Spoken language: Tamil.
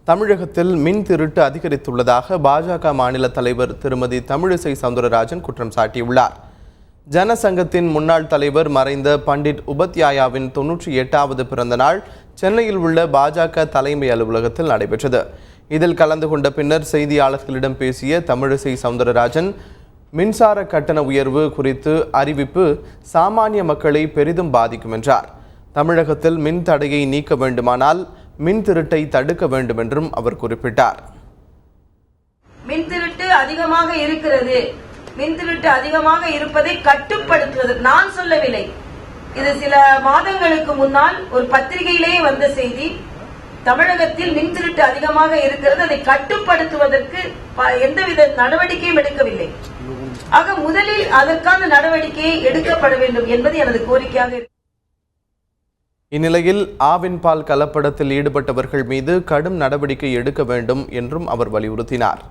தமிழகத்தில் மின் திருட்டு அதிகரித்துள்ளதாக பாஜக மாநில தலைவர் திருமதி தமிழிசை சவுந்தரராஜன் குற்றம் சாட்டியுள்ளார். ஜனசங்கத்தின் முன்னாள் தலைவர் மறைந்த பண்டிட் உபத்யாயாவின் 98வது பிறந்த நாள் சென்னையில் உள்ள பாஜக தலைமை அலுவலகத்தில் நடைபெற்றது. இதில் கலந்து கொண்ட பின்னர் செய்தியாளர்களிடம் பேசிய தமிழிசை சவுந்தரராஜன், மின்சார கட்டண உயர்வு குறித்து அறிவிப்பு சாமானிய மக்களை பெரிதும் பாதிக்கும் என்றார். தமிழகத்தில் மின் தடையை நீக்க வேண்டுமானால் மின் திருட்டை தடுக்க வேண்டும் என்றும் அவர் குறிப்பிட்டார். மின் திருட்டு அதிகமாக இருக்கிறது. மின் திருட்டு அதிகமாக இருப்பதை கட்டுப்படுத்துவது நான் சொல்லவில்லை. இது சில மாதங்களுக்கு முன்னால் ஒரு பத்திரிகையிலேயே வந்த செய்தி. தமிழகத்தில் மின் திருட்டு அதிகமாக இருக்கிறது, அதை கட்டுப்படுத்துவதற்கு எந்தவித நடவடிக்கையும் எடுக்கவில்லை. ஆக முதலில் அதற்கான நடவடிக்கையை எடுக்கப்பட வேண்டும் என்பது எனது கோரிக்கையாக. இந்நிலையில் ஆவின் பால் கலப்படத்தில் ஈடுபட்டவர்கள் மீது கடும் நடவடிக்கை எடுக்க வேண்டும் என்றும் அவர் வலியுறுத்தினார்.